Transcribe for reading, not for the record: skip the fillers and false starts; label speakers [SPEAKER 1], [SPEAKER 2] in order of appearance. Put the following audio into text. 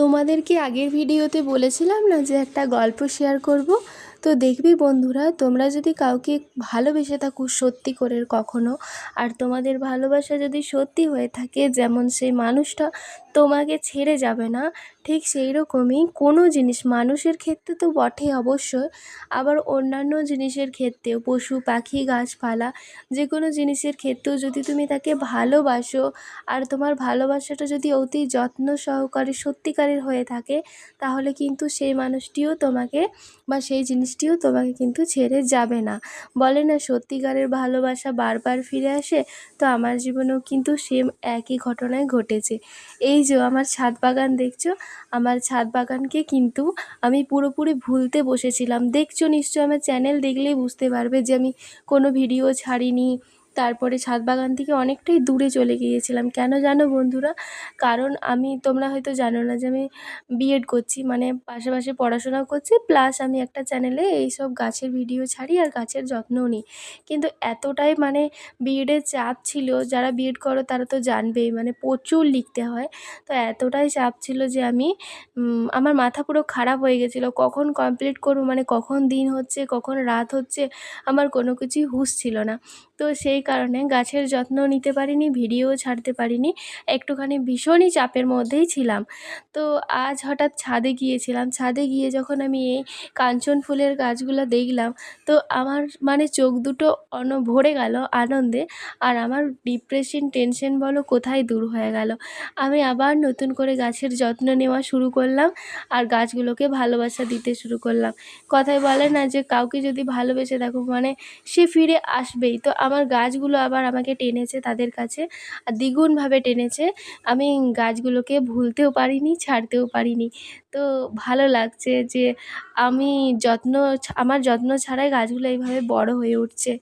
[SPEAKER 1] তোমাদেরকে আগের ভিডিওতে বলেছিলাম না যে একটা গল্প শেয়ার করব। তো দেখবি বন্ধুরা, তোমরা যদি কাউকে ভালোবেসে থাকো সত্যি করে কখনো, আর তোমাদের ভালোবাসা যদি সত্যি হয়ে থাকে, যেমন সেই মানুষটা তোমাকে ছেড়ে যাবে না, ঠিক সেই রকমই কোনো জিনিস মানুষের ক্ষেত্রে তো বটে অবশ্যই, আবার অন্যান্য জিনিসের ক্ষেত্রেও পশু পাখি গাছপালা যে কোনো জিনিসের ক্ষেত্রেও যদি তুমি তাকে ভালোবাসো, আর তোমার ভালোবাসাটা যদি অতি যত্ন সহকারে সত্যিকারের হয়ে থাকে, তাহলে কিন্তু সেই মানুষটিও তোমাকে বা সেই জিনিসটিও তোমাকে কিন্তু ছেড়ে যাবে না। বলে না সত্যিকারের ভালোবাসা বারবার ফিরে আসে, তো আমার জীবনেও কিন্তু সেম একই ঘটনাই ঘটেছে। এই যে আমার ছাদ বাগান দেখছো, আমার ছাদ বাগানকে কিন্তু আমি পুরোপুরি ভুলতে বসেছিলাম। দেখছো নিশ্চয়, আমার চ্যানেল দেখলেই বুঝতে পারবে যে আমি কোনো ভিডিও ছাড়িনি। তারপরে ছাদ বাগান থেকে অনেকটাই দূরে চলে গিয়েছিলাম। কেন জানো বন্ধুরা? কারণ তোমরা হয়তো জানো না যে আমি বিএড করছি, মানে পাশাপাশি পড়াশোনাও করছি, প্লাস আমি একটা চ্যানেলে এইসব গাছের ভিডিও ছাড়ি আর গাছের যত্নও নিই। কিন্তু এতটাই মানে বিএডের চাপ ছিল, যারা বিএড করো তারা তো জানবেই, মানে প্রচুর লিখতে হয়। তো এতটাই চাপ ছিল যে আমার মাথা পুরো খারাপ হয়ে গেছিলো, কখন কমপ্লিট করবো, মানে কখন দিন হচ্ছে কখন রাত হচ্ছে, আমার কোনো কিছুই হুঁশ ছিল না। তো সেই কারণে গাছের যত্ন নিতে পারিনি, ভিডিও ছাড়তে পারিনি, একটুখানি ভীষণই চাপের মধ্যেই ছিলাম। তো আজ হঠাৎ ছাদে গিয়েছিলাম, ছাদে গিয়ে যখন আমি এই কাঞ্চন ফুলের গাছগুলো দেখলাম, তো আমার মানে চোখ দুটো ভরে গেল আনন্দে। আর আমার ডিপ্রেশন টেনশন বলো কোথায় দূর হয়ে গেল। আমি আবার নতুন করে গাছের যত্ন নেওয়া শুরু করলাম, আর গাছগুলোকে ভালোবাসা দিতে শুরু করলাম। কথায় বলে না যে কাউকে যদি ভালোবেসে দেখো মানে সে ফিরে আসবেই। তো আমার গাছগুলো আবার আমাকে টেনেছে তাদের কাছে, আর দ্বিগুণভাবে টেনেছে। আমি গাছগুলোকে ভুলতেও পারিনি, ছাড়তেও পারিনি। তো ভালো লাগছে যে আমার যত্ন ছাড়াই গাছগুলো এইভাবে বড় হয়ে উঠছে।